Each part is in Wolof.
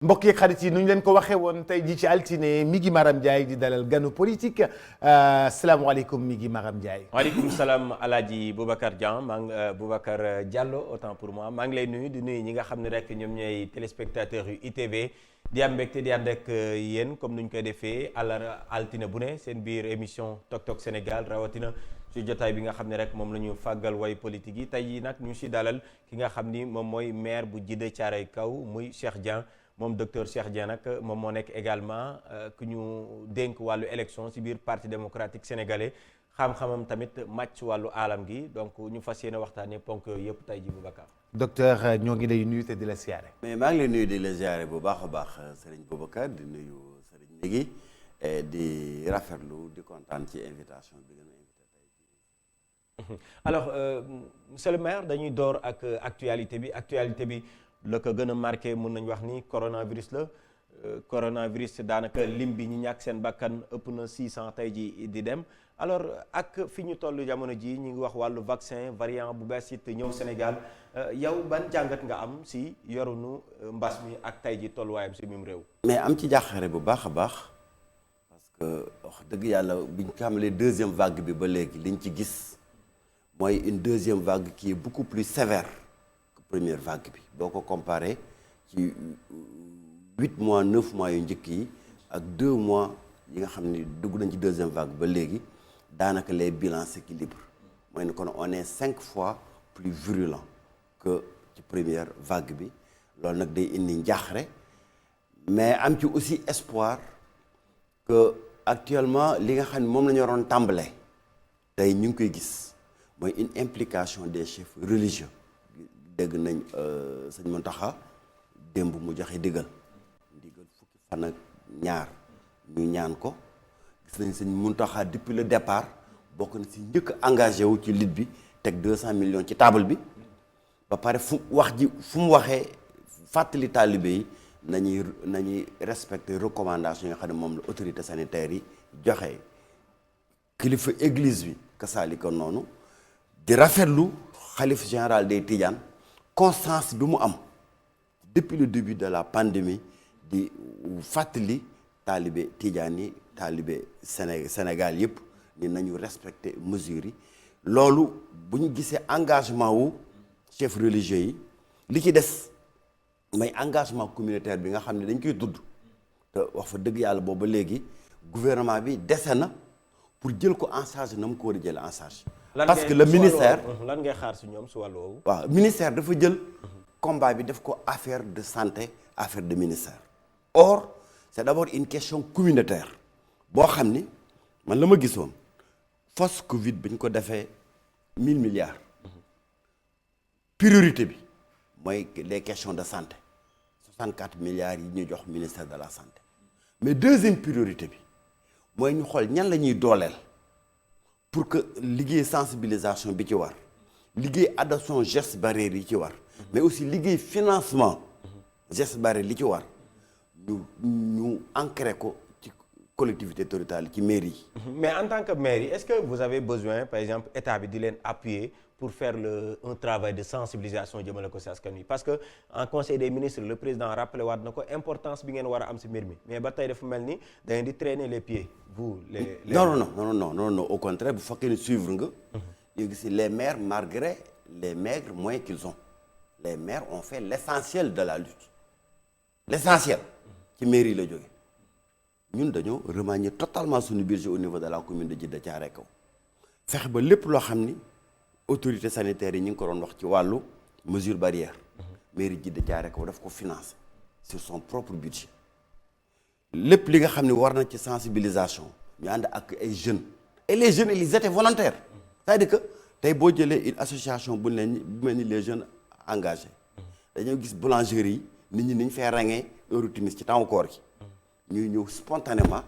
mbokk yi xarit yi nu ñu leen ko waxee woon tey jii ci altine mi ngi Maram Ndiaye di dalal ganu politique salaamaaleykum mi ngi Maram Ndiaye. waaleykum salaam Alaaji Boubacar Dieng Boubacar Diallo autant pour moi maa ngi lay nuyu di nuyu ñi nga xam ne rek ñoom ñooy téléspectateurs yu ITV di am mbégte di ànd ak yéen comme nu ñu koy defee altine bu ne seen biir émission Tok Tok Sénégal rawatina ci jotaay bi nga xam ne rek moom la ñu fàggal way politique yi tey yi nag ñu si dalal ki nga xam ni moom mooy maire bu Djiddah Thiaroye Kaw muy Cheikh Dieng. moom docteur Cheikh Dieng nag moom moo nekk également ku ñu dénk wàllu élection ci biir parti démocratique sénégalais xam-xamam tamit màcc wàllu aalam gi donc ñu fas yéene waxtaanee ponk yooyu yëpp tey ji Boubacar. docteur ñoo ngi lay nuyu te di la siyaare. mais maa ngi lay nuyu di la siyaare bu baax a baax Serigne Boubacar di nuyu Serigne Négui di rafetlu di kontaan ci invitation bi nga invité tey ji. alors monsieur le maire dañuy door ak actualité bi. la ko gën a marqué mën nañu wax ni coronavirus la coronavirus daanaka lim bi ñu ñàkk seen bakkan ëpp na 600 tey ji di dem alors ak fi ñu toll jamono ji ñu ngi wax wàllu vaccin variant bu bees it ñëw Sénégal yow ban jàngat nga am si yorunu mbas mi ak tey ji tolluwaayam si mim réew. mais am ci jàqare bu baax a baax parce que wax dëgg yàlla buñ xamalee deuxième vague bi ba léegi liñ ci gis mooy une deuxième vague qui est beaucoup plus sévère. première vague bi boo ko comparé ci 8 mois 9 mois yu njëkk yi ak 2 mois yi nga xam ni dugg nañ ci deuxième vague ba léegi daanaka les bilans s'équilibrent mooy ne kon on est 5 fois plus virulent que ci première vague bi loolu nag day indi njaaxare mais am ci aussi espoir que actuellement li nga xam ne moom la ñu waroon tàmbalee tey ñu ngi koy gis mooy une implication des chefs religieux. dégg nañ sëñ Mountakha démb mu joxe ndigal fukki fan ak ñaar ñu ñaan ko gis nañ sëñ Mountakha depuis le départ bokk na si njëkk engagé wu ci lutte bi teg 200 millions ci table bi ba pare fu mu waxee fàttali taalibe yi nañuy respecter recommandation yi nga xam ne moom la autorité sanitaire yi joxe kilifa église bi kasaalika noonu di rafetlu xalif général des Tidianes constance bi mu am depuis le début de la pandémie di fàttali taalibe Tidiane yi taalibe Sénégal yëpp ni nañu respecter mesures yi loolu bu ñu gisee engagement wu chef religieux yi li ci des may engagement communautaire bi nga xam ne dañ koy tudd te wax fa dëgg yàlla boobu ba léegi gouvernement bi dese na pour jël ko en charge na mu ko war a jël en charge. parce que le ministère lan ngay xaar si ñoom si wàllu woowu. waaw ministère dafa jël combat bi def ko affaire de santé affaire de ministère. or c'est d'abord une question communautaire boo xam ni man la ma gisoon force Covid bi ñu ko defee 1000 milliards. priorité bi mooy les questions de santé 64 milliards yi ñu jox ministère de la santé mais deuxième priorité bi mooy ñu xool ñan la ñuy dooleel. pour que liggéey sensibilisation bi ci war liggéey adoption gestes barrières yi ci war mais aussi liggéey financement gestes barrières li ci war ñu ancré ko ci collectivité territoriale ci mairie yi. mais en tant que mairie est-ce que vous avez besoin par exemple état bi di leen appuyer pour faire un travail de sensibilisation jëmale ko si askan wi parce que en conseil des ministres le président rappelé waat na ko importance bi ngeen war a am si mbir mi mais ba tey dafa mel ni da ngeen di traîner les pieds vous les. non au contraire bu fekkee ne suivre nga. ñu gis les maires malgré les maigres moyens qu'ils ont les maires ont fait l'essentiel de la lutte l'essentiel ci mairie la jóge ñun dañoo remanier totalement suñu budget au niveau de la commune de Djiddah Thiaroye Kaw fexe ba lépp loo xam ni. autorité sanitaire yi ñu ngi ko doon wax ci wàllu mesure barrière mairie Djiddah Thiaroye Kaw daf ko financer sur son propre budget lépp li nga xam ne war na ci sensibilisation ñu ànd ak ay jeunes et les jeunes ils étaient volontaires c'est-à-dire que tey boo jëlee une association bu mel ni les jeunes engagés dañoo gis boulangerie yi nit ñi niñ fee ràññee heure timis ci temps koor gi ñuy ñëw spontanément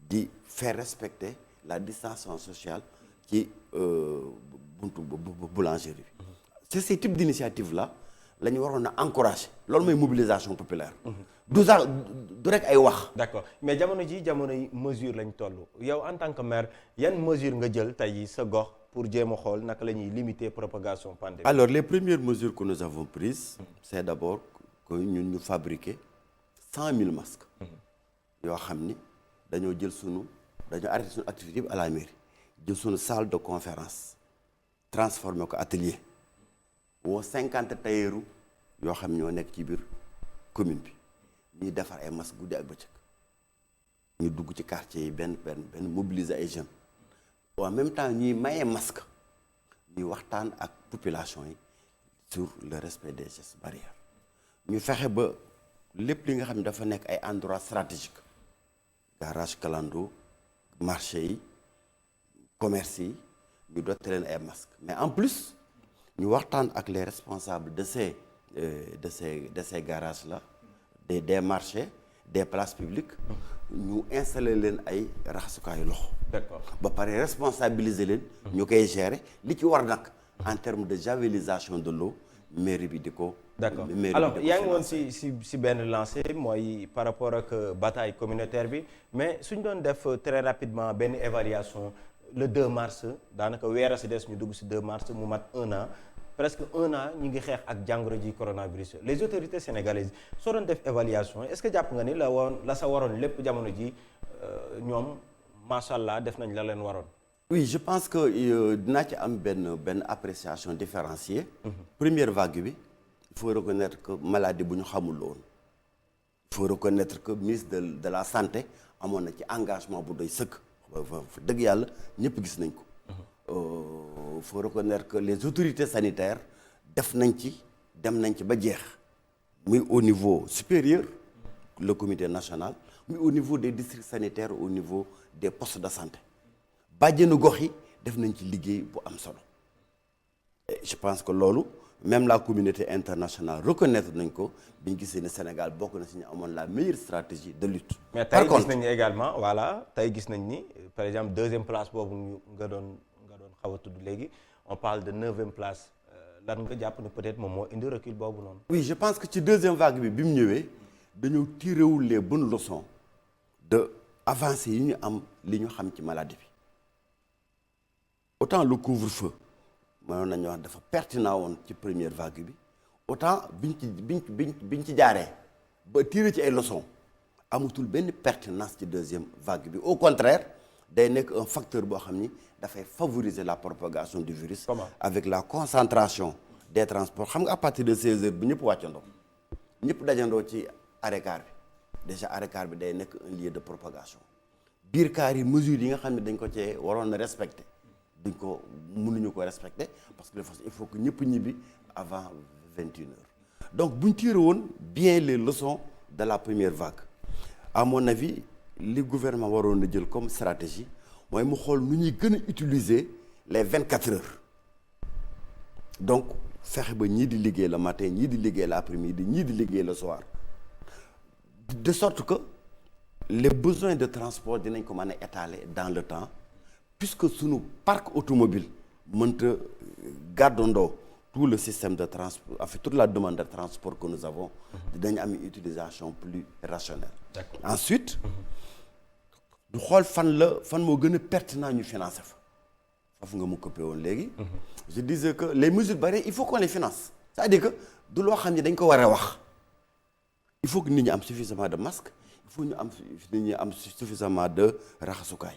di faire respecter la distanciation sociale ci buntu boulangerie bi c'est ce type d'initiative là la ñu waroon a encourager loolu mooy mobilisation populaire du sax du rek ay wax. d'accord mais jamono yi mesure lañ toll yow en tant que maire yan mesure nga jël tey sa gox pour jéem a xool naka la ñuy limiter propagation pandémie. alors les premières mesures que nous avons prises c'est d'abord que ñun ñu fabriquer 100 000 masques. yoo xam ni dañoo arrêté suñu activité bi à la mairie jël suñu salle de conférence transformé ko atelier woo 50 tailleurs yoo xam ñoo nekk ci biir commune bi ñuy defar ay masques guddi ak bëccëg ñu dugg ci quartier yi benn mobiliser ay jeunes en même temps ñuy maye masque ñuy waxtaan ak population yi sur le respect des gestes barrières ñu fexe ba lépp li nga xam ne dafa nekk ay endroits stratégiques garage Kalando marché yi commerce yi ñu dote leen ay masques mais en plus ñu waxtaan ak les responsables de ces garages là des marchés des places publiques ñu installer leen ay raxasukaayu loxo. d'accord ba pare responsabiliser leen. ñu koy gérer li ci war nag en termes de javelisation de l'eau mairie bi di ko. d'accord alors yaa ngi woon si benn lancé mooy par rapport ak bataille communautaire bi mais suñ doon def très rapidement benn évaluation le 2 mars daanaka weer a si des ñu dugg si 2 mars mu mat 1 an presque 1 an ñu ngi xeex ak jàngoro ji coronavirus les autorités sénégalaises soo doon def évaluation est-ce que jàpp nga ni la sa waroon lépp jamono ji ñoom macha allah def nañ la leen waroon. oui je pense que dinaa ci am benn appréciation différenciée. Première vague bi. Il faut reconnaître que maladie bu ñu xamul woon il faut reconnaître que ministre de la santé amoon na ci engagement bu doy sëkk fa dëgg yàlla ñëpp gis nañ ko. Il faut reconnaître que les autorités sanitaires dem nañ ci ba jeex muy au niveau supérieur le comité national muy au niveau des districts sanitaires au niveau des postes de santé bàjjenu gox yi def nañ ci liggéey bu am solo et je pense que loolu. Même la communauté internationale reconnaître nañ ko bi ñu gisee ne Sénégal bokk na si ñu amoon la meilleure stratégie de lutte. mais tey gis nañ ni également voilà tey gis nañ ni par exemple 2e place boobu nga doon xaw a tudd léegi on parle de 9e place lan nga jàpp ne peut-être moom moo indi recul boobu noonu. oui je pense que ci 2e vague bi mu ñëwee dañoo tiréwul les bonnes leçons de avancées yi ñu am li ñu xam ci maladie bi autant le couvre-feu. mënoon nañu wax dafa pertinent woon ci première vague bi autant biñ ci jaaree ba tiré ci ay leçons amatul benn pertinence ci 2e vague bi au contraire day nekk un facteur boo xam ni dafay favoriser la propagation du virus. Comment? Avec la concentration des transports xam nga à partir de 16h bu ñëpp wàccandoo ñëpp dajandoo ci arrêt car bi déjà arrêt car bi day nekk un lieu de propagation biir car yi mesures yi nga xam ne dañ ko cee waroon na respecter. mënuñu ko respecter parce que il faut que ñëpp ñibbi avant 21h donc bu ñu tiré woon bien les leçons de la première vague à mon avis li gouvernement waroon na jël comme stratégie mooy mu xool nu ñuy gën a utiliser les 24 heures donc fexe ba ñii di liggéey le matin ñii di liggéey l'après-midi ñii di liggéey le soir de sorte que les besoins de transport dinañ ko mën a étaler dans le temps puisque sunu parc automobile mënta gàddandoo tout le système de transport en fait toute la demande de transport que nous avons dinañ am une utilisation plus rationnelle. D'accord. Ensuite du xool fan moo gën a pertinent ñu financer fa foofu nga mu coupé woon léegi. Je disais que les mesures barrières il faut qu'on les finance c'est-à-dire que du loo xam ne dañ ko war a wax il faut que nit ñi am suffisamment de masques il faut nit ñi am suffisamment de raxasukaay.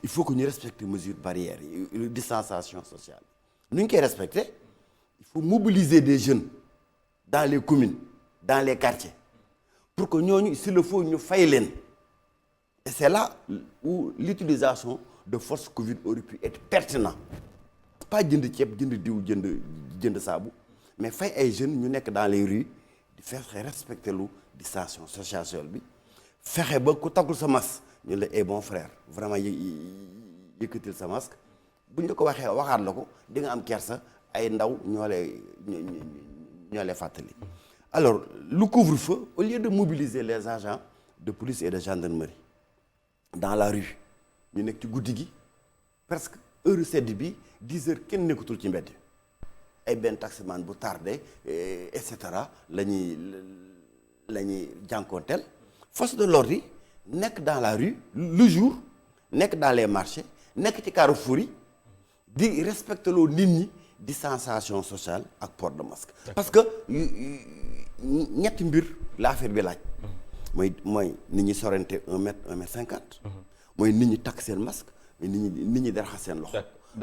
Il faut que ñu respecter mesures barrières yi distanciation sociale nu ñu koy respecter il faut mobiliser des jeunes dans les communes dans les quartiers pour que ñooñu s'il le faut ñu fay leen et c'est là où l'utilisation de force Covid aurait pu être pertinent pas jënd ceeb jënd diw jënd saabu mais fay ay jeunes ñu nekk dans les rues di fexe respecter lu distanciation sociale bi fexe ba ku takkul sa masque ñu la bon frère vraiment yëkkatil sa masque buñ la ko waxee waxaat la ko di nga am kersa ay ndaw ñoo lay fàttali. Alors le couvre-feu au lieu de mobiliser les agents de police et de gendarmerie dans la rue ñu nekk ci guddi gi presque heure sedd bi 10 heures kenn nekkatul ci mbedd ay benn taximan bu tardé et cetera la ñuy jànkoonteel force de l'ordre yi nekk dans la rue le jour nekk dans les marchés nekk ci carrefour yi di respecter loo nit ñi distanciation sociale ak port de masque. Parce que ñetti mbir la affaire bi laaj mooy nit ñi sorante 1 mètre 1 mètre 50. mooy nit ñi takk seen masque mais nit ñi di raxas seen loxo.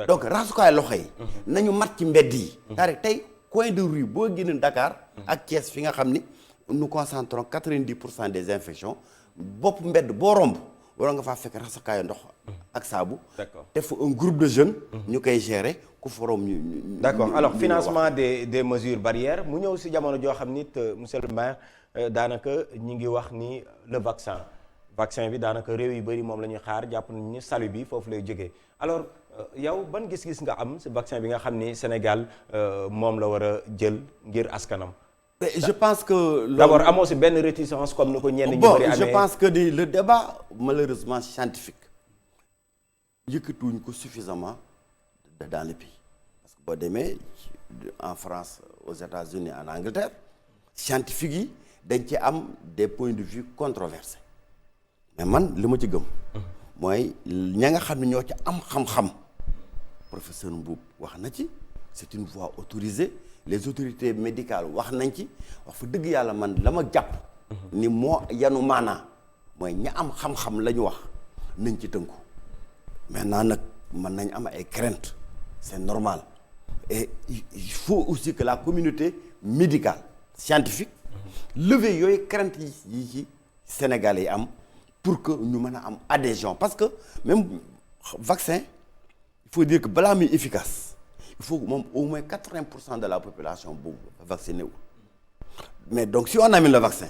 donc raxasukaay loxo yi. nañu mat ci mbedd yi. c'est-à-dire tey coin de rue boo génn Dakar. ak Thiès fi nga xam ni nous concentrons 90% des infections bopp mbedd boo romb wala nga faa fekk raxasukaayu ndox ak saabu. d'accord te fa un groupe de jeunes. ñu koy gérer ku fa romb ñu. d'accord alors financement des mesures barrières mu ñëw si jamono joo xam ni monsieur le maire daanaka ñi ngi wax ni le vaccin bi daanaka réew yu bëri moom la ñuy xaar jàpp nañu ni salut bi foofu lay jógee alors yow ban gis-gis nga am si vaccin bi nga xam ni Sénégal moom la war a jël ngir askanam. je pense que. d'abord amoo si benn réticence comme ni ko ñenn ñu bëri amee. je pense que le débat malheureusement scientifique yëkkatuwuñ ko suffisamment dans le pays parce que boo demee en France aux États-Unis en Angleterre scientifique yi dañ ci am des points de vue controversés mais man li ma ci gëm. mooy ña nga xam ne ñoo ci am xam-xam professeur Mboup wax na ci c'est une voie autorisée les autorités médicales wax nañ ci wax fa dëgg yàlla man la ma jàpp. ni moo yanu maanaa mooy ña am xam-xam la ñu wax nañ ci tënku maintenant nag mën nañ am ay craintes c'est normal et il faut aussi que la communauté médicale scientifique lever yooyu craintes yi ci Sénégalais yi am pour que ñu mën a am adhésion parce que même vaccin il faut dire que balaa muy efficace il faut moom au moins 80% de la population boobu vacciné wu mais donc si on amène le vaccin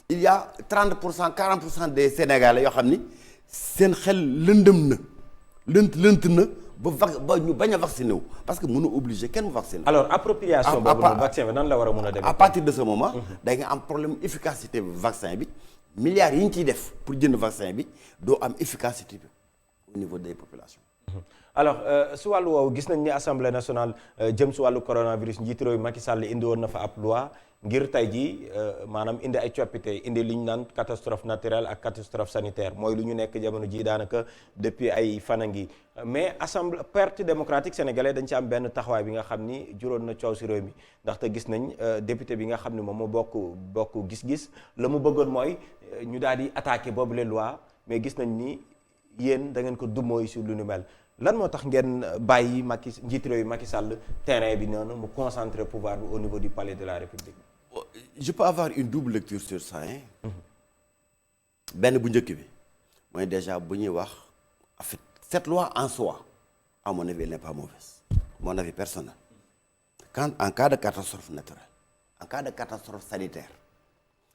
il y a 30% 40% des Sénégalais yoo xam ni seen xel lëndëm na lënt na ba ñu bañ a vacciné wu parce que mënu obligé kenn mu vacciné. alors appropriation boobu noonu vaccin bi nan la war a mën a demee. à partir de ce moment. da nga am problème efficacité vaccin bi milliards yi ñu ciy def pour jënd vaccin bi doo am efficacité bi au niveau des populations. alors su wàllu woowu gis nañ ni assemblée nationale jëm su wàllu coronavirus njiitu réew Macky Sall indi woon na fa ab loi ngir tey jii maanaam indi ay coppite indi li ñu naan catastrophe naturelle ak catastrophe sanitaire mooy lu ñu nekk jamono ji daanaka depuis ay fan a ngi mais assemblée parti démocratique sénégalais dañ ci am benn taxawaay bi nga xam ni juróon na coow si réew mi ndaxte gis nañ député bi nga xam ne moom moo bokk gis-gis la mu bëggoon mooy ñu daal di attaquer boobu les lois mais gis nañ ni yéen da ngeen ko dumooy sur lu nu mel. lan moo tax ngeen bàyyi njiitu réew Macky Sall terrain bi noonu mu concentrer pouvoir bi au niveau du palais de la République. je peux avoir une double lecture sur ça benn bu njëkk bi mooy déjà bu ñuy wax en fait cette loi en soi à mon avis elle n'est pas mauvaise mon avis personnel quand en cas de catastrophe naturelle en cas de catastrophe sanitaire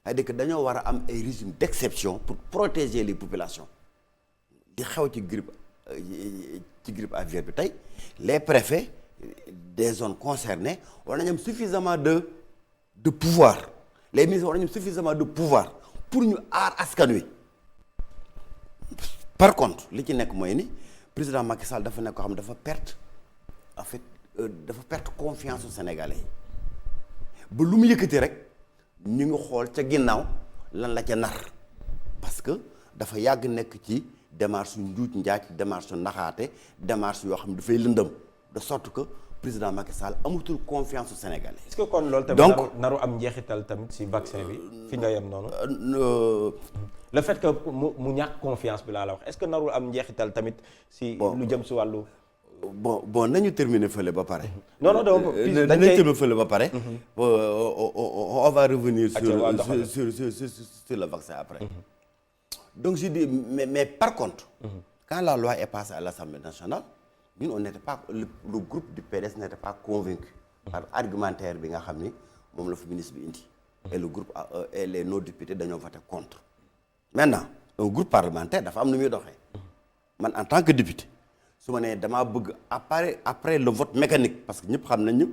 c'est-à-dire que dañoo war a am ay régime d'exception pour protéger les populations di xew ci grippe aviaire bi tey les préfets des zones concernées war nañu am suffisamment de pouvoir les ministres war nañu am suffisamment de pouvoir pour ñu aar askan wi par contre li ci nekk mooy ni président Macky Sall dafa nekk koo xam dafa perte en fait dafa perte confiance aux Sénégalais yi ba lu mu yëkkati rek ñu ngi xool ca ginnaaw lan la ca nar parce que dafa yàgg nekk ci démarche njuuj njaaj démarche naxaate démarche yoo xam ne dafay lëndëm de sorte que président Macky Sall amatul confiance au Sénégalais. est-ce que kon loolu tamit naru am njeexital tamit ci vaccin bi fi nga yem noonu. le fait que mu ñàkk confiance bi laa la wax est-ce que narul am njeexital tamit ci lu jëm ci wàllu. bon nañu terminer fële ba pare. non dañ nañu terminer fële ba pare. on va revenir sur le vaccin après. Donc je dis mais par contre. Quand la loi est passée à l'Assemblée nationale ñun on n'était pas le groupe du PDS n'était pas convaincu par argumentaire bi nga xam ni moom la fa ministre bi indi. et le groupe et les non députés dañoo voté contre. maintenant un groupe parlementaire dafa am nu muy doxee man en tant que député su ma nee damaa bëgg après le vote mécanique parce que ñëpp xam nañu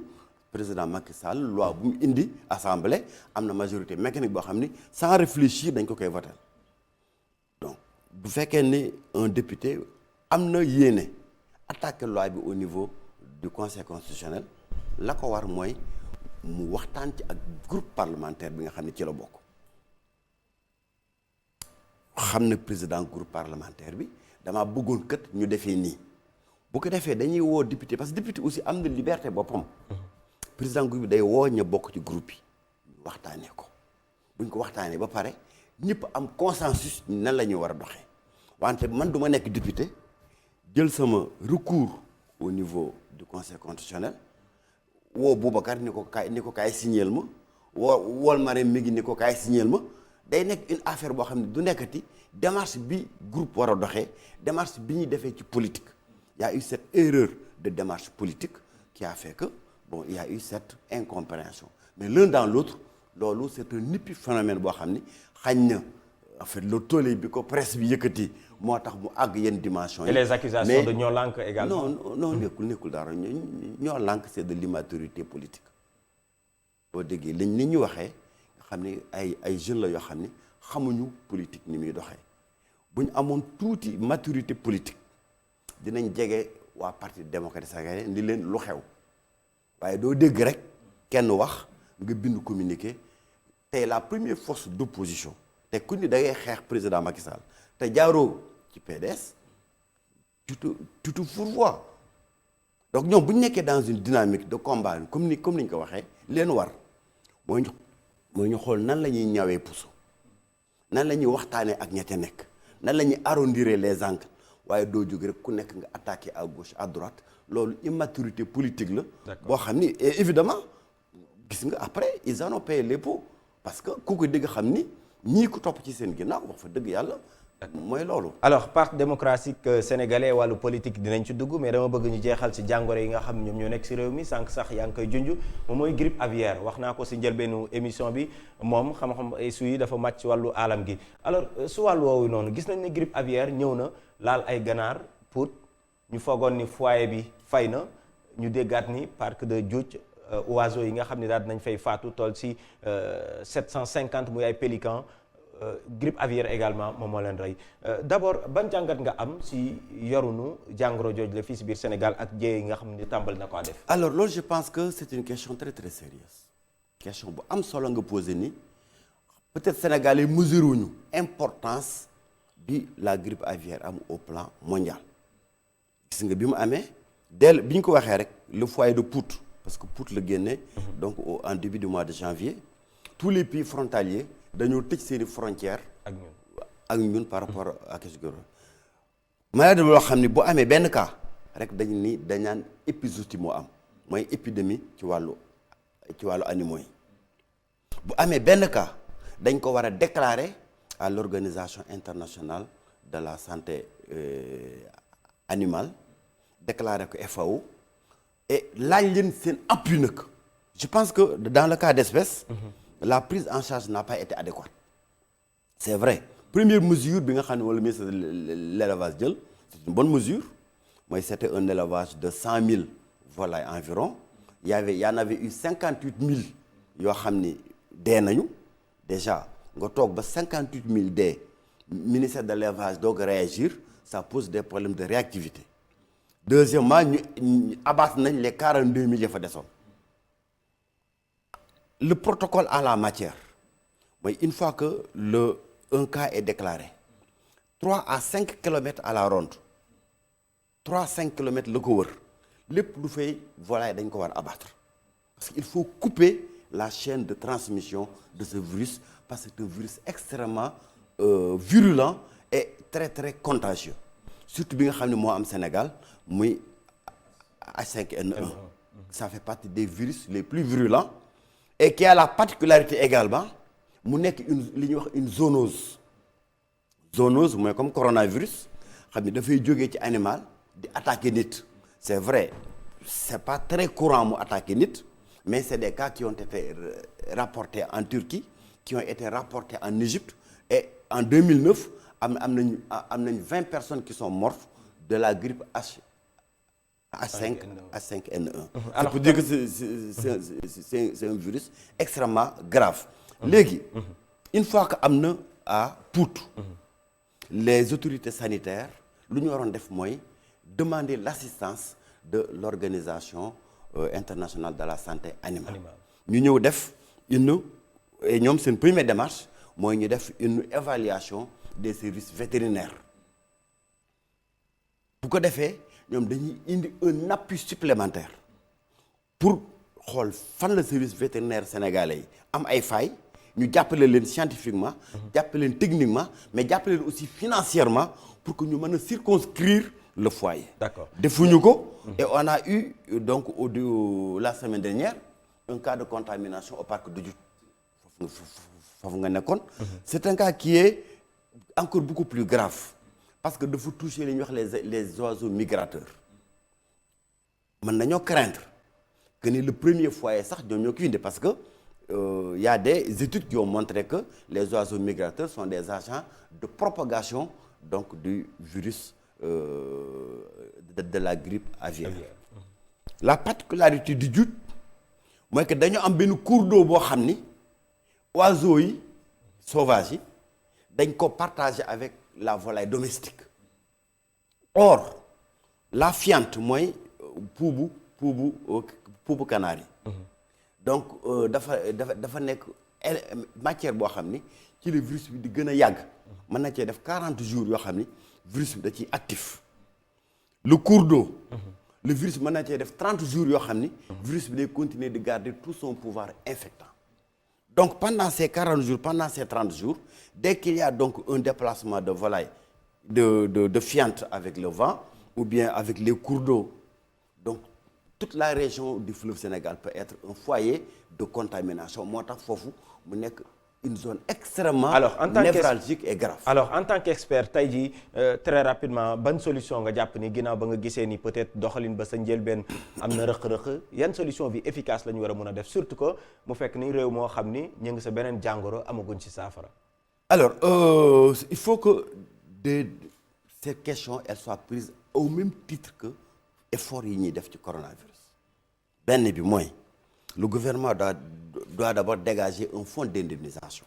président Macky Sall loi bu mu indi assemblée am na majorité mécanique boo xam ni sans réfléchir dañ ko koy voter donc bu fekkee ni un député am na yéene attaquer loi bi au niveau du conseil constitutionnel la ko war mooy mu waxtaan ci ak groupe parlementaire bi nga xam ne ci la bokk xam ne président groupe parlementaire bi damaa bëggoon kët ñu defee nii bu ko defee dañuy woo député parce que député aussi am na liberté boppam président groupe bi day woo ña bokk ci groupe yi waxtaanee ko buñ ko waxtaanee ba pare ñëpp am consensus nan la ñu war a doxee wante man du ma nekk député jël sama recours au niveau du conseil constitutionnel woo Boubacar ni ko kaay signeel ma wool Marème mi ngi ni ko kaay signeel ma day nekk une affaire boo xam ne du nekkati démarche bi groupe war a doxee démarche bi ñuy defee ci politique il y a eu cette erreur de démarche politique qui a fait que bon il y a eu cette incompréhension mais l'un dans l'autre loolu c'est un épiphénomène boo xam ni xañ na en fait le tollé bi ko presse bi yëkkati moo tax mu àgg yenn dimension yi. et les accusations de ñoo lànk également. non nekkul dara ñoo lànk c'est de l'immaturité politique boo déggee li ñu waxee nga xam ni ay jeunes la yoo xam ni xamuñu politique ni muy doxee bu ñu amoon tuuti maturité politique dinañ jege waa parti démocratique sénégalais ni leen lu xew waaye doo dégg rek kenn wax nga bind communiqué tey la première force d'opposition te ku ni da ngay xeex président Macky Sall te jaaroo ci PDS tu te fourvoies donc ñoom bu ñu nekkee dans une dynamique de combat comme ni ñu ko waxee leen war mooy ñu xool nan la ñuy ñawee puso nan la ñuy waxtaanee ak ñette nekk nan la ñuy arrondir les angles waaye doo jóg rek ku nekk nga attaquer à gauche à droite loolu immaturité politique la. boo xam ni et évidemment gis nga après ils en ont payé les pots parce que ku ko dégg xam ni ñii ko topp ci seen ginnaaw wax fa dëgg yàlla. mooy loolu. alors parti démocratique sénégalais wàllu politique dinañ ci dugg mais dama bëgg ñu jeexal ci jàngoro yi nga xam ne ñoom ñoo nekk ci réew mi sànq sax yaa ngi koy junj moom mooy grippe aviaire wax naa ko ci njëlbeenu émission bi moom xam-xam ay suy dafa màcc ci wàllu alam gi. alors su wàllu woowu noonu gis nañ ne grippe aviaire ñëw na laal ay ganaar pour ñu foogoon ni foyer bi fay na ñu déggaat ni parc de Djoudj oiseaux yi nga xam ne daal dinañ fay faatu toll ci 750 muy ay pélicans. Grippe aviaire également moom moo leen rey d'abord ban jàngat nga am si yorunu jàngoro jooju la fii si biir Sénégal ak jéey yi nga xam ne tàmbali na ko def. alors loolu je pense que c'est une question très très sérieuse question bu am solo nga posé ni peut-être Sénégalais mesuré ñu importance bi la grippe aviaire am au plan mondial gis nga bi mu amee bi ñu ko waxee rek le foyer de Pout parce que Pout la génne donc en début du mois de janvier tous les pays frontaliers dañoo tëj seeni frontières ak ñun par rapport ak Sénégal maladie loo xam ne bu amee benn cas rek dañ naan épizootie moo am mooy épidémie ci wàllu animaux yi bu amee benn cas dañ ko war a déclarer à l'organisation internationale de la santé animale déclarer ko FAO et laaj leen seen appui nag je pense que dans le cas d'espèce la prise en charge n'a pas été adéquate c'est vrai première mesure bi nga xam ne wala ministre de l'élevage jël c'est une bonne mesure mooy c'était un élevage de 100 000 volailles environ y en avait eu 58 000 yoo xam ni dee nañu déjà nga toog ba 58 000 dee ministère de l'élevage doog réagir ça pose des problèmes de réactivité deuxièmement ñu abattre nañ les 42 000 ya fa desoon le protocole en la matière mooy une fois que un cas est déclaré 3 à 5 kilomètres à la ronde 3-5 kilomètres la ko wër lépp lu fay volaille dañ ko war a abattre parce qu'il faut couper la chaîne de transmission de ce virus parce que c'est un virus extrêmement virulent et très très contagieux surtout bi nga xam ne moo am Sénégal muy H5N1 ça fait partie des virus les plus virulents et qui a la particularité également mu nekk li ñuy wax une zoonose mooy comme coronavirus xam ne dafay jógee ci animal di attaquer nit c'est vrai c'est pas très courant mu attaquer nit mais c'est des cas qui ont été rapportés en Turquie qui ont été rapportés en Égypte et en 2009 am nañ 20 personnes qui sont mortes de la grippe H5N1. Alors, pour dire que c'est un virus extrêmement grave. Léegi une fois que am na à Pout les autorités sanitaires lu ñu waroon def mooy demander l'assistance de l'organisation internationale de la santé animale. ñu ñëw def ñoom seen première démarche mooy ñu def une évaluation des services vétérinaires bu ko defee ñoom dañuy indi un appui supplémentaire pour xool fan la service vétérinaire sénégalais yi am ay failles ñu jàppale leen scientifiquement jàppale leen techniquement mais jàppale leen aussi financièrement pour que ñu mën a circonscrire le foyer. D'accord. defuñu ko. Et on a eu donc la semaine dernière un cas de contamination au parc de Djout foofu nga nekkoon. C'est un cas qui est encore beaucoup plus grave parce que dafa toucher li ñuy wax les oiseaux migrateurs. mën nañoo craindre que ni le premier foyer sax ñoom ñoo ko indi parce que y a des études qui ont montré que les oiseaux migrateurs sont des agents de propagation donc du virus de la grippe aviaire. La particularité du Djout mooy que dañoo am benn cours d'eau boo xam ni oiseaux yi sauvages yi dañ ko partager avec la volaille domestique. Or la fiente mooy puubu kanaar yi. Donc dafa nekk matière boo xam ni ci le virus bi di gën a yàgg. mën na cee def 40 jours yoo xam ni virus bi da ciy actif. Le cours d'eau. Le virus mën na cee def 30 jours yoo xam ni. virus bi day continuer de garder tout son pouvoir infectant. Donc pendant ces 40 jours pendant ces 30 jours dès qu'il y a donc un déplacement de volaille de fiente avec le vent ou bien avec les cours d'eau. Donc toute la région du fleuve Sénégal peut être un foyer de contamination moo tax foofu mu nekk une zone extrêmement névralgique et grave. Alors en tant qu'expert tey jii très rapidement ban solution nga jàpp ni ginnaaw ba nga gisee ni peut-être doxalin ba sa njëlbeen am na rëq-rëq yan solution bi efficace la ñu war a mën a def surtout que mu fekk ni réew moo xam ni ñu ngi sa beneen jàngoro amaguñ ci saafara. Alors il faut que ces questions elles soient prises au même titre que effort yi ñuy def ci coronavirus. benn bi mooy le gouvernement doit d'abord dégager un fonds d'indemnisation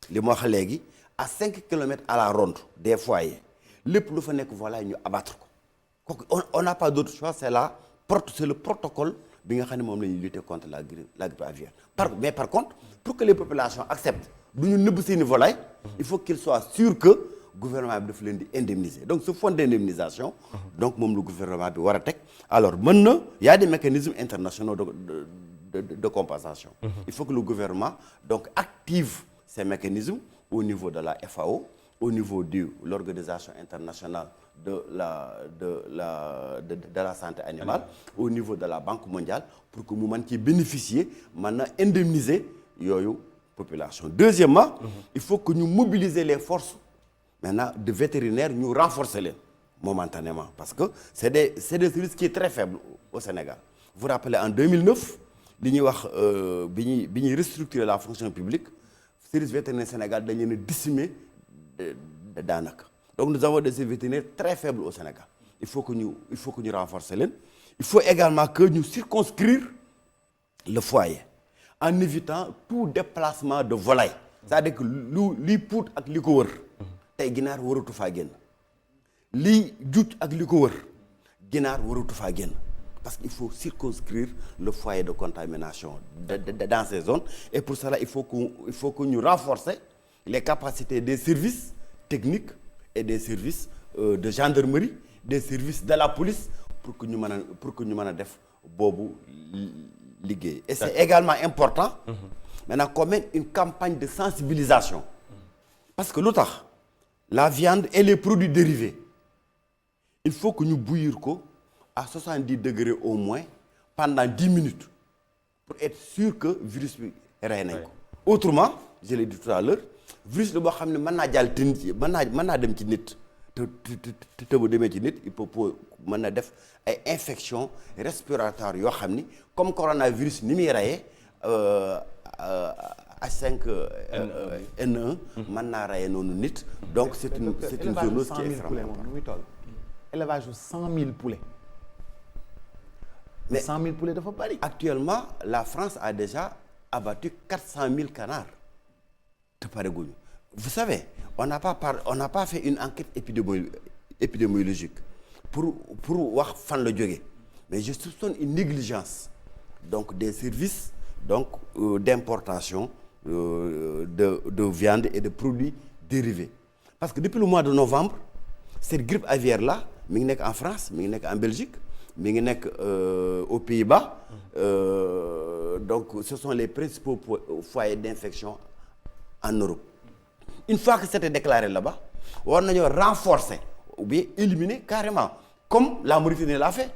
li ma wax léegi à 5 kilomètres à la ronde des foyers lépp lu fa nekk voilà ñu abattre ko kooku on n'a pas d'autre choix c'est le protocole bi nga xam ne moom la ñuy lutter contre la grippe aviaire. Mais par contre pour que les populations acceptent du ñu nëbb seeni volaille il faut qu'ils soient sûrs que gouvernement bi dafa leen di indemniser donc ce fonds d'indemnisation donc moom le gouvernement bi war a teg alors mën na y a des mécanismes internationaux de compensation. Il faut que le gouvernement donc active ces mécanismes au niveau de la FAO au niveau de l'organisation internationale de la santé animale au niveau de la Banque mondiale pour que mu mën ci bénéficier mën na indemniser yooyu population. Deuxièmement il faut que ñu mobiliser les forces maintenant de vétérinaires ñu renforcer leen momentanément parce que c'est des services qui est très faible au Sénégal. Vous vous rappelez en 2009 li ñuy wax bi ñuy restructurer la fonction publique service vétérinaire Sénégal dañ leen a décimer daanaka donc nous avons des services vétérinaires très faibles au Sénégal il faut que ñu renforcer leen. Il faut également que ñu circonscrire le foyer en évitant tout déplacement de volaille c'est-à-dire que liy puut ak li ko wër tey ginaar waratu faa génn lii Djout ak li ko wër ginaar waratu faa génn parce qu'il faut circonscrire le foyer de contamination dans ces zones et pour cela il faut que ñu renforcer les capacités des services techniques et des services de gendarmerie des services de la police pour que ñu mën a def boobu liggéey. Et c'est également important maintenant qu'on mène une campagne de sensibilisation parce que lu tax la viande et les produits dérivés il faut que ñu bouillir ko à 70 degrés au moins pendant 10 minutes pour être sûr que virus bi rey nañ ko. Autrement je l'ai dit tout à l'heure virus la boo xam ne mën naa jàll te nit mën naa dem ci nit te bu demee ci nit il peut mën na def ay infections respiratoires yoo xam ni comme coronavirus ni muy reyee H5N1 mën naa reyee noonu nit donc c'est une zoonose qui est extrêmement importante. Élevage yu 100 000 poulets. Mais 100 000 poulets dafa bari. Actuellement la France a déjà abattu 400 000 canards te pareguñu. Vous savez on n'a pas fait une enquête épidémiologique pour wax fan la jógee mais je soupçonne une négligence donc des services donc d'importation de viande et de produits dérivés parce que depuis le mois de novembre cette grippe aviaire là mi ngi nekk en France mi ngi nekk en Belgique mi ngi nekk aux Pays-Bas donc ce sont les principaux foyers d'infection en Europe. Une fois que c'était déclaré là-bas, on a renforcé ou bien éliminer carrément, comme la Mauritanie l'a fait.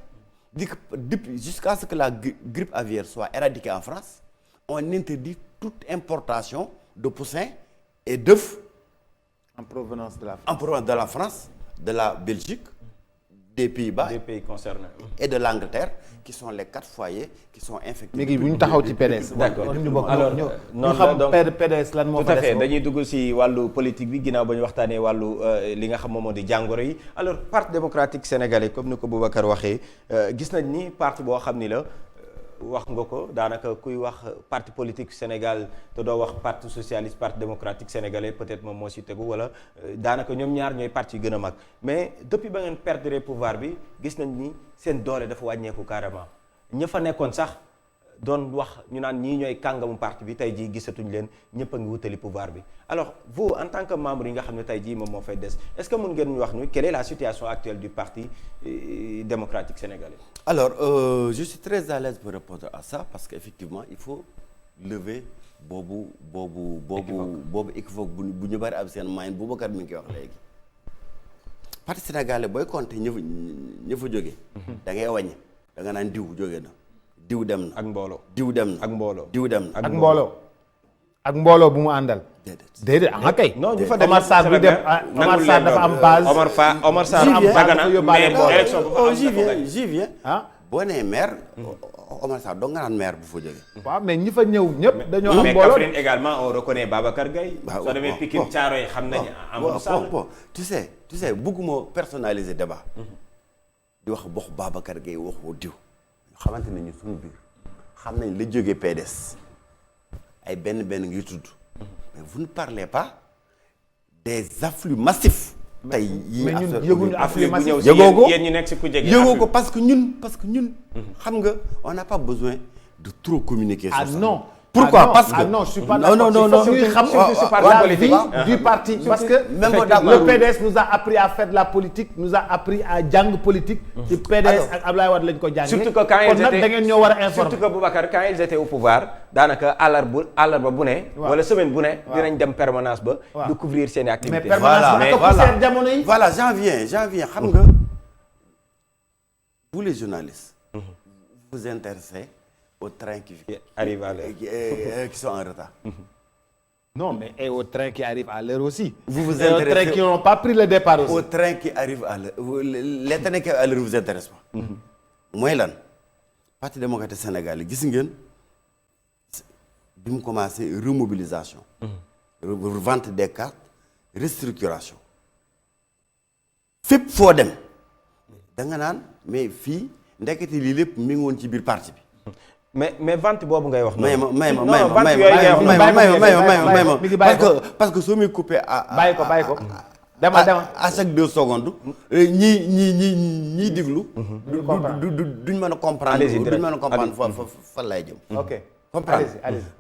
Jusqu'à ce que la grippe aviaire soit éradiquée en France, on interdit toute importation de poussins et d'œufs en provenance de la France. En provenance de la France, de la Belgique, des Pays-Bas des pays concernés et de l'Angleterre, qui sont les 4 foyers qui sont infectés. léegi bu ñu taxaw ci PDS. d'accord alors ñu xam PDS lan moo tout à fait dañuy dugg si wàllu politique bi ginnaaw ba ñu waxtaanee wàllu li nga xam moom moo di jàngoro yi. alors parti démocratique sénégalais comme ni ko Boubacar waxee gis nañ ni parti boo xam ni la wax nga ko daanaka kuy wax parti politique Sénégal te doo wax parti socialiste parti démocratique sénégalais peut-être moom moo si tegu wala daanaka ñoom ñaar ñooy parti yu gën a mag mais depuis ba ngeen perdre pouvoir bi gis nañ ni seen doole dafa wàññeeku carrément ña fa nekkoon sax doon wax ñu naan ñii ñooy kàngamu parti bi tey jii gisatuñ leen ñëpp a ngi wutali pouvoir bi alors vous en tant que membre yi nga xam ne tey jii moom moo fay des est-ce que mën ngeen ñu wax ñu quelle est la situation actuelle du parti démocratique sénégalais. Alors je suis très à l'aise pour répondre à ça parce qu'effectivement il faut lever boobu équivoque bu ñu bari am seen moyen Boubacar mi ngi koy wax léegi parti sénégalais booy compter ñë fa jóge da ngay wàññi da nga naan diw jóge na diw dem na ak mbooloo diw dem na ak mbooloo diw dem na ak mbooloo ak mbooloo bu mu àndal. déedéet ah kay. non ñu fa dem Omar Sarr bi dem Omar Sarr dafa am base. Omar Sarr am Dagana mais élection j'y viens ah boo nee maire Omar Sarr doo nga naan maire bu fa jóge waaw mais ñi fa ñëw ñëpp dañoo am mais mbooloo. Kaffrine également on reconnaît Babacar Gaye. soo demee Pikine Thiaroye xam nañu Amadou Sall. tu sais bëgguma personnaliser débat di wax waxu Babacar Gaye waxu diw ñu xamante ne ñu suñu biir xam nañ la jógee PDS ay benn ngi tudd mais vous ne parlez pas des afflux massifs tey yii mais ñun yëguñu afflux massif yëgoo ko yéen ñu nekk si ku jege yëgoo ko parce que ñun xam nga on n'a pas besoin de trop communiquer sur ça. non pourquoi parce que non je suis pas non ñuy xam la vie du parti parce que le PDS nous a appris à faire de la politique nous a appris à jàng politique ci PDS ak Abdoulaye Wade lañ ko jàngee surtout que quand ils étaient da ngeen ñoo war a informer surtout que Boubacar quand ils étaient au pouvoir daanaka àllarba bu ne wala semaine bu ne dinañ dem permanence ba di couvrir seen activité mais permanence ba ko poussière jamono yi voilà j'en viens xam nga vous les journalistes vous intéressez aux trains qui arrivent à l'heure qui sont en retard. Non, mais et aux trains qui arrivent à l'heure aussi. Vous et aux trains qui n'ont pas pris le départ aussi. Aux trains qui arrivent à l'heure. Les trains qui arrivent à l'heure vous intéressent pas. mooy lan Parti démocratique sénégalais gis ngeen bi mu commencé remobilisation. vente des cartes restructuration. fépp foo dem da nga naan mais fii ndekete lii lépp mi ngi woon ci biir parti bi. mais vente boobu ngay wax. may ma parce que soo muy coupé bàyyi ko dama à chaque 2 secondes. ñii diglu. duñ mën a comprendre. duñ mën a comprendre fan lay jëm. ok comprendre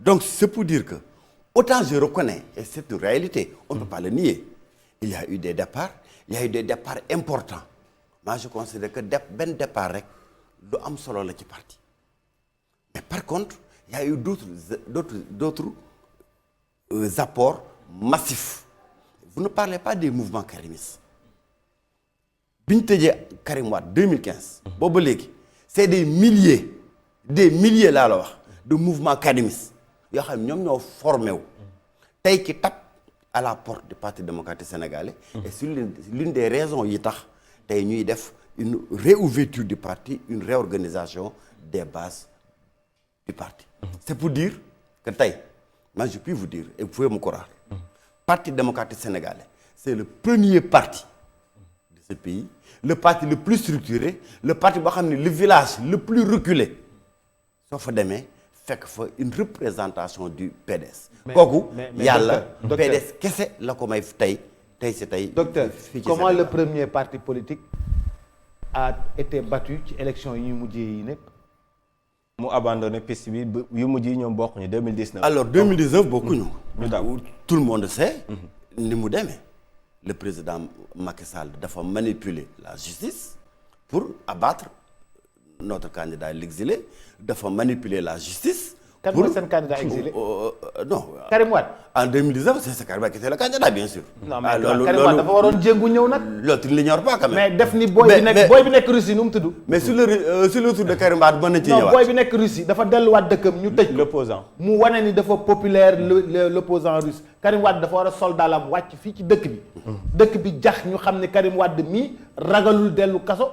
donc c'est pour dire que autant je reconnais et c'est une réalité on ne peut pas le nier il y a eu des départs importants moi je considère que benn départ rek lu am solo la ci parti. Mais par contre, il y a eu d'autres apports massifs. Vous ne parlez pas des mouvements karimistes. bi ñu tëjee Karim Wade 2015. boobu léegi c'est des milliers laa la wax de mouvements karimistes yoo xam ne ñoom ñoo formé wu. tey ki tape à la porte du Parti démocratique sénégalais. et c'est l'une des raisons yi tax tey ñuy def une réouverture du parti une réorganisation des bases. Du parti. C'est pour dire que tey moi je puis vous dire et vous pouvez me croire. Parti démocratique sénégalais c'est le premier parti de ce pays le parti le plus structuré le parti boo xam ne le village le plus reculé soo fa demee fekk fa une représentation du PDS. kooku yàlla PDS kese la ko may tey si tey. docteur comment le premier parti politique a été battu ci élection yi ñu mujjee yi nekk. mu abandonné piste bi yu mujj yi ñoom bokkuñu 2019. alors 2019 bokkuñu. ñu daw tout le monde sait. ni mu demee. le président Macky Sall dafa manipuler la justice pour abattre notre candidat l'exilé dafa manipuler la justice kan mooy seen candidat exilé. Non. Karim Wade. En 2019 c'est Karim Wade qui était le candidat bien sûr. non mais Karim Wade dafa waroon jéngu ñëw nag. L'autre il l'ignore pas quand même. mais def ni booy bi nekk Russie nu mu tudd. mais sur le tour de Karim Wade mën na ci ñëwaat. non booy bi nekk Russie dafa delluwaat dëkkam ñu tëj. l'opposant mu wane ni dafa populaire l'opposant russe. Karim Wade dafa war a soldalam wàcc fii ci dëkk bi. dëkk bi jax ñu xam ne Karim Wade mii ragalul dellu kaso.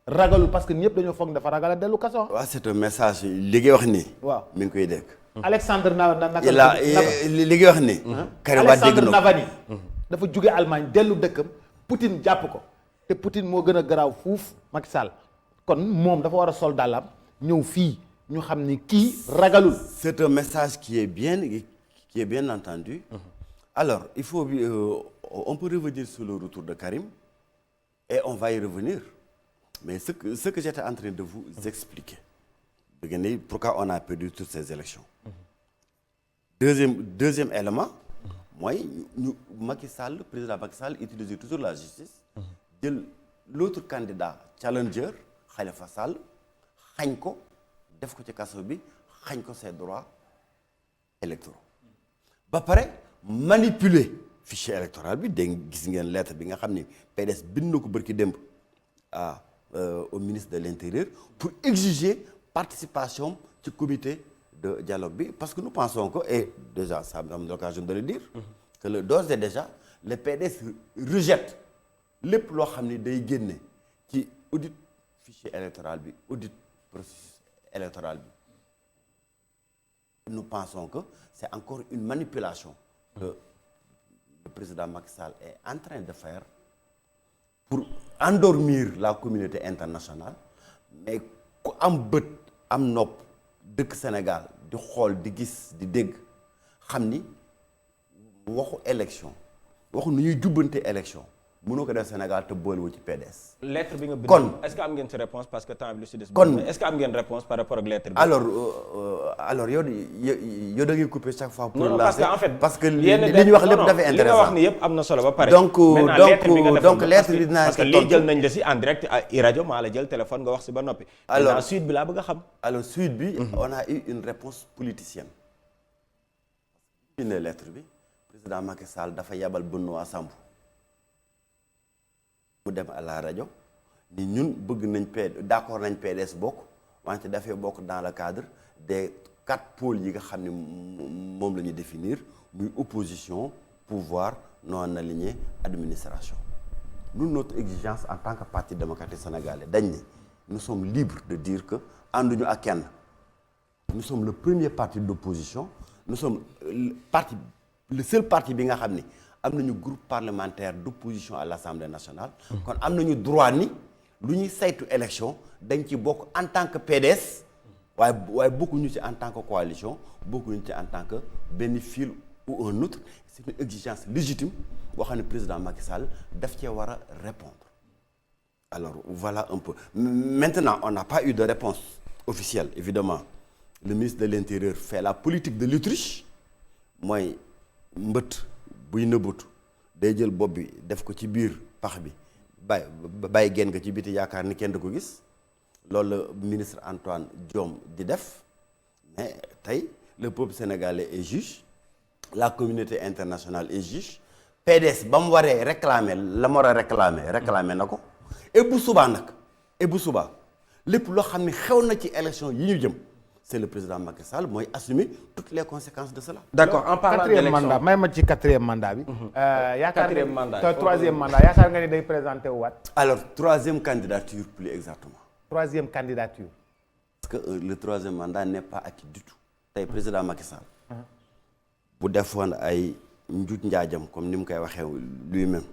ragalul parce que ñëpp dañoo foog dafa ragal a dellu kaso. waaw c'est un message li ngay wax nii. waaw mi ngi koy dégg. Alexandre li ngay wax nii. Karim Wade dégg Alexandre Navalny dafa jóge Allemagne dellu dëkkam Poutine jàpp ko te Poutine moo gën a garaaw fuuf Macky Sall kon moom dafa war a sol dàllam ñëw fii ñu xam ni kii ragalul. c'est un message qui est bien entendu. Alors il faut on peut revenir sur le retour de Karim et on va y revenir. Mais ce que j'étais en train de vous expliquer, pourquoi on a perdu toutes ces élections. Deuxième élément, moi, Macky Sall, le président Macky Sall utilise toujours la justice. L'autre candidat, challenger, Khalifa Sall, xagn ko def ko ci kaso bi xagn ko ses droits électoraux. Ba pare manipuler fichier électoral bi dégg gis ngeen lettre bi nga xam ni PDS bind na ko bërki démb au ministre de l'Intérieur pour exiger participation du comité de dialogue bi parce que nous pensons que et déjà ça am l'occasion de le dire que d'ores et déjà le PDS rejette lépp loo xam ni day génne ci audit fichier électoral bi audit processus électoral bi nous pensons que c'est encore une manipulation que le président Macky Sall est en train de faire pour endormir la communauté internationale mais ku am bët am nopp dëkk Sénégal di xool di gis di dégg xam ni waxu élection waxu nu ñuy jubbante élection mënoo ko def Sénégal te boole wu ci PDS. lettre bi nga bind kon est-ce que am ngeen ci réponse parce que temps bi lu si des. kon est-ce que am ngeen réponse par rapport ak lettre bi. alors yow da ngay couper chaque fois. pour non lancer parce que en fait. parce que li ñu wax lépp dafa intéressant li nga wax ni yëpp am na solo ba pare. donc lettre bi dinaa parce que lii jël nañ la si en direct à rajo maa la jël téléphone nga wax si ba noppi. alors suite bi laa bëgg a xam. alors suite bi. on a eu une réponse politicienne. ne lettre bi président Macky Sall dafa yabal Benoît Sambou mu dem à la rajo ni ñun bëgg nañ d'accord nañ PDS bokk wante dafay bokk dans le cadre des 4 pôles yi nga xam ne moom la ñu définir muy opposition pouvoir non aligné administration. Nous notre exigence en tant que parti démocratique sénégalais dañ ne nous sommes libres de dire que ànduñu ak kenn nous sommes le premier parti d'opposition nous sommes le seul parti bi nga xam ni am nañu groupe parlementaire d'opposition à l'Assemblée nationale. kon am nañu droit ni lu ñuy saytu élection dañ ci bokk en tant que PDS waaye bokkuñu ci en tant que coalition bokkuñu ci en tant que benn fil ou un autre. C'est une exigence légitime boo xam ne président Macky Sall daf cee war a répondre. Alors voilà un peu maintenant on n'a pas eu de réponse officielle évidemment le ministre de l'Intérieur fait la politique de l'autruche mooy mbët buy nëbbatu day jël bopp bi def ko ci biir pax bi bàyyi génn nga ci biti yaakaar ni kenn du ko gis loolu la ministre Antoine Diome di def mais tey le peuple sénégalais est juge la communauté internationale est juge PDS ba mu waree réclamer la mu war a réclamer na ko et bu subaa lépp loo xam ne xew na ci élection yi ñu jëm c'est le président Macky Sall mooy assumer toutes les conséquences de cela. D'accord en parlant d'élection mandat may ma ci 4e mandat bi. quatrième mandat 3e mandat yaakaar nga ni day présenté wu waat. alors 3e candidature plus exactement. 3e candidature. parce que le 3e mandat n'est pas acquis du tout. tey président Macky Sall. bu defoon ay njuuj njaajam comme ni mu koy waxee lui-même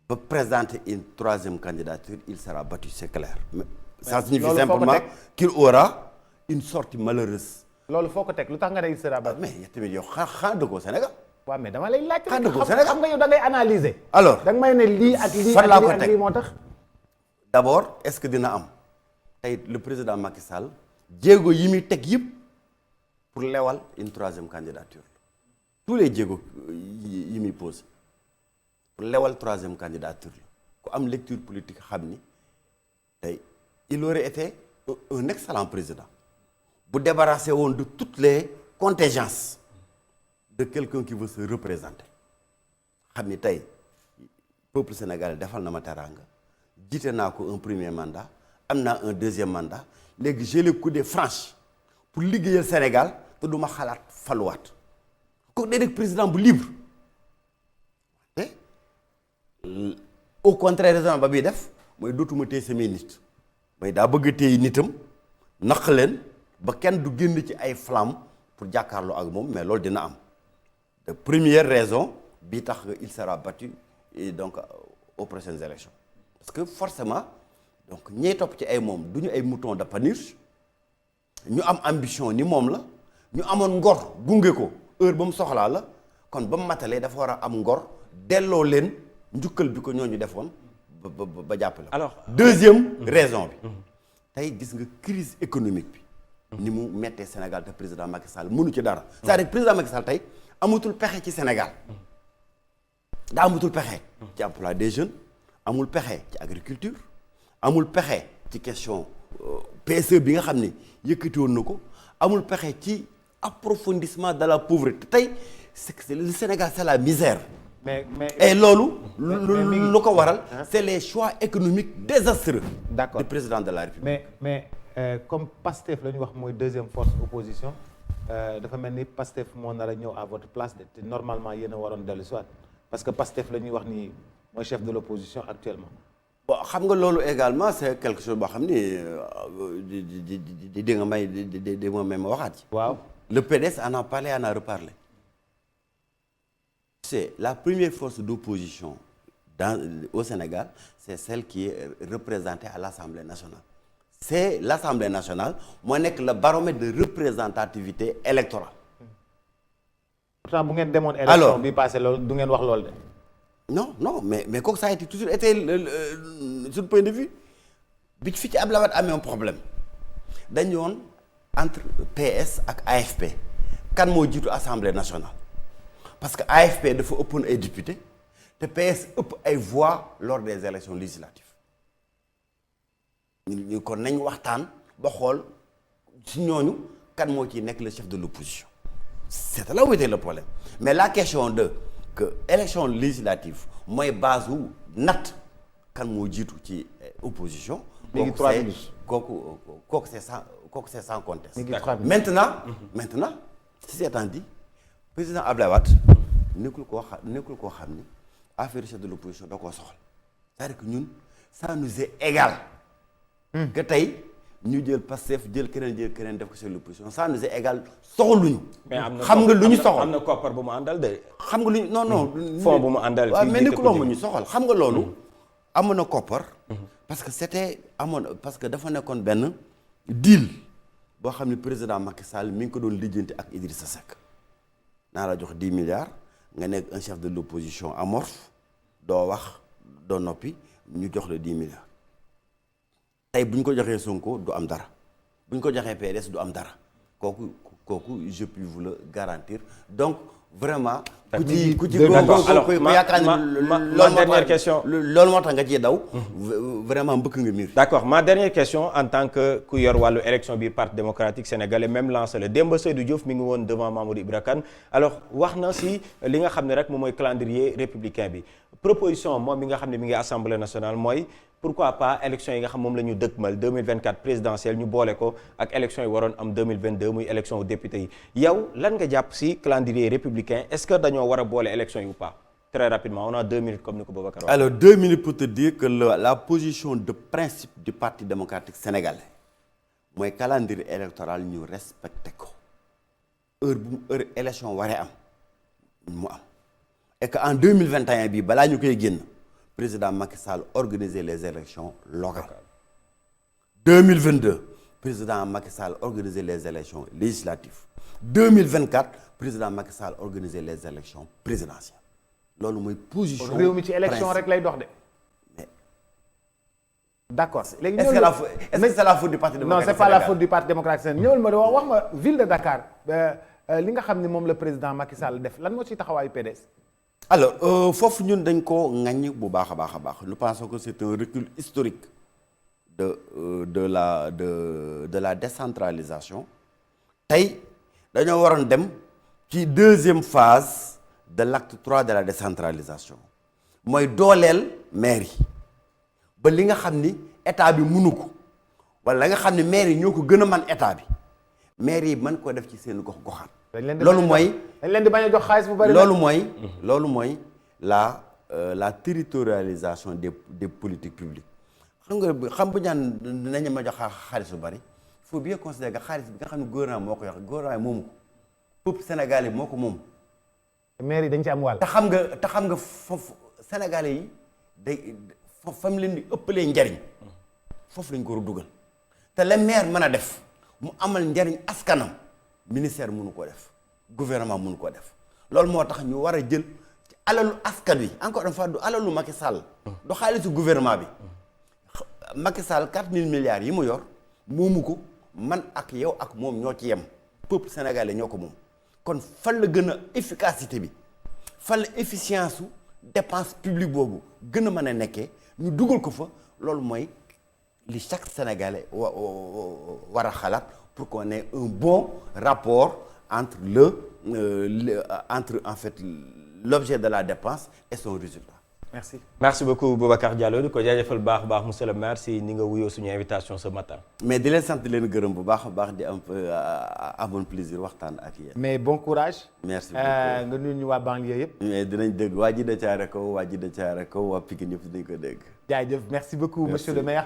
ba présenter une 3e candidature il sera battu c'est clair. mais ça signifie simplement qu'il aura une sortie malheureuse. loolu foo ko teg lu tax nga ne il sera battu. mais tamit yow xanaa dëggoo Sénégal. waaw mais dama lay laaj. xanaa dëggoo Sénégal xam nga yow da ngay analyser. alors da nga may ne lii ak lii fan laa ko ak lii moo tax. d'abord est-ce que dina am tey le président Macky Sall jéego yi muy teg yëpp pour lewal une 3e candidature tous les jéego yi muy posé pour lewal 3e candidature ku am lecture politique xam ni tey il aurait été un excellent président bu débarrassé woon de toutes les contingences de quelqu'un qui veut se représenter xam ni tey peuple sénégalais defal na ma teraanga jiite naa ko un premier mandat am naa un deuxième mandat léegi j'ai les coudées franches pour liggéeyal Sénégal te du ma xalaat faluwaat ko day nekk président bu libre te au contraire raison ba muy def mooy dootuma téye samay nit mooy daa bëgg a téye nitam naq leen ba kenn du génn ci ay flamme pour jàkkaarloo ak moom mais loolu dina am de première raison bii tax il sera battu et donc aux prochaines élections parce que forcément donc ñiy topp ci ay moom du ñu ay moutons de Panurge ñu am ambition ni moom la ñu amoon ngor gunge ko heure ba mu soxlaa la kon ba mu matalee dafa war a am ngor delloo leen njukkal bi ko ñooñu defoon ba jàppale. Alors deuxième raison bi tey gis nga crise économique bi ni mu mettee Sénégal te président Macky Sall mënu ci dara. c'est-à-dire président Macky Sall tey amatul pexe ci Sénégal daa amatul pexe ci emploi des jeunes amul pexe ci agriculture amul pexe ci question PSE bi nga xam ni yëkkati woon na ko amul pexe ci approfondissement de la pauvreté tey c'est le Sénégal c'est la misère. mais et loolu. lu ko waral. c'est les choix économiques désastreux. d'accord du président de la République. mais comme Pastef la ñu wax mooy deuxième force opposition dafa mel ni Pastef moo nar a ñëw à votre place te normalement yéen a waroon dellu soit parce que Pastef la ñuy wax ni mooy chef de l'opposition actuellement. bon xam nga loolu également c'est quelque chose boo xam ni di nga may di ma may ma waxaat ci. waaw le PDS en a parlé en a reparlé. c'est la première force d'opposition au Sénégal c'est celle qui est représentée à l'Assemblée nationale. c'est l'Assemblée nationale moo nekk le baromètre de représentativité électorale. pourtant bu ngeen demoon élection bi passé loolu du ngeen wax loolu de. non mais kooku ça a été toujours été sur point de vue bi fi ci Abdoulaye Wade amee un problème dañu woon entre PS ak AFP kan moo jiitu Assemblée nationale parce que AFP dafa ëppoon ay députés te PS ëpp ay voix lors des élections législatives ñu kon nañ waxtaan ba xool ci ñooñu kan moo ciy nekk le chef de l'opposition c'est là où était le problème mais la question de que élection législative mooy base wu natt kan moo jiitu ci opposition. kooku c'est sans conteste. maintenant si étant dit président Abdoulaye Wade nekkul koo xam ni affaire chef de l'opposition da koo soxla c'est-à-dire que ñun ça nous est égal. que tey ñu jël Pastef jël keneen def ko chef de l'opposition ça nous est égal soxluñu. mais am na xam nga lu ñu soxal am na koppar bu mu àndal de. xam nga lu ñu non. fond bu mu àndal. waaw mais nekkul woon ñu soxal xam nga loolu. amoon na koppar. parce que dafa nekkoon benn deal boo xam ne président Macky Sall mi ngi ko doon lijjanti ak Idrissa Seck naa la jox 10 milliards nga nekk un chef de l'opposition amorphe doo wax doo noppi ñu jox la 10 milliards. tey bu ñu ko joxee Sonko du am dara bu ñu ko joxee PDS du am dara kooku je puis vous le garantir donc vraiment. ku ci yaakaar ma dernière question. loolu moo tax nga ciy daw. vraiment mbëkk nga miir. d'accord ma dernière question en tant que ku yor wàllu élection bi parti démocratique sénégalais même lancé la Demba Seydou Diouf mi ngi woon devant Mamadou Ibra Kane alors wax na si li nga xam ne rek moom mooy calendrier républicain bi proposition moom mi nga xam ne mi ngi assemblée nationale mooy. pourquoi pas élection yi nga xam moom la ñu dëkkmal 2024 présidentielle ñu boole ko ak élection yi waroon am 2022 muy élection aux députés yi yow lan nga jàpp ci calendrier républicain est-ce que dañoo war a boole élection yi ou pas très rapidement on a 2 minutes comme ni ko Boubacar wax. alors 2 minutes pour te dire que la position de principe du parti démocratique sénégalais mooy calendrier électoral ñu respecté ko heure élection waree am mu am et que en 2021 bii balaa ñu koy génn. président Macky Sall organiser les élections locales 2022 président Macky Sall organiser les élections législatives 2024 président Macky Sall organiser les élections présidentielles loolu mooy position. réew mi ci élection rek lay dox de. mais d'accord léegi est-ce que c'est la faute du parti démocratique? Non, c'est pas la faute du parti démocratique. ñëwal ma wax ma ville de Dakar li nga xam ne moom le président Macky Sall def lan moo ci taxawaayu PDS. alors foofu ñun dañ ko ŋaññ bu baax a baax nous pensons que c'est un recul historique de la décentralisation tey dañoo waroon dem ci deuxième phase de l'acte 3 de la décentralisation mooy dooleel maire yi ba li nga xam ni état bi mënu ko wala la nga xam ni maire yi ñoo ko gën a man état bi maire yi mën koo def ci seen gox goxaat. loolu mooy dañ leen di bañ a jox xaalis bu bari. loolu mooy la territorialisation des politiques publiques xam bu ñaan dinañu ma jox xaalis bu bari il faut bien considérer que xaalis bi nga xam ne gouvernement moo ko yor gouvernement moomu ko peuple sénégalais moo ko moom. maire yi dañ ci am wàll. te xam nga foofu sénégalais yi day fam leen di ëppalee njariñ foofu lañ ko war a dugal te la maire mën a def mu amal njariñ askanam ministère mënu ko def gouvernement mënu ko def loolu moo tax ñu war a jël ci alalu askan wi encore une fois du alalu Macky Sall du xaalisu gouvernement bi Macky Sall 4000 milliards yi mu yor moomu ko man ak yow ak moom ñoo ci yem peuple sénégalais ñoo ko moom kon fan la gën a efficacité bi fan la efficience su dépense publique boobu gën a mën a nekkee ñu dugal ko fa loolu mooy li chaque sénégalais war a xalaat pour qu'on ait un bon rapport entre entre en fait l'objet de la dépense et son résultat. Merci beaucoup Boubacar Diallo di ko jaajëfal baax baax monsieur le maire si ni nga wuyoo suñu invitation ce matin. mais di leen sant di leen gërëm bu baax a baax di am amoon plaisir waxtaan ak yéen. mais bon courage. merci beaucoup nga nuyu ñu waa banlieue yëpp. mais dinañ dégg waa Djiddah Thiaroye Kaw waa Pikine yëpp dinañ ko dégg. jaajëf merci beaucoup monsieur le maire.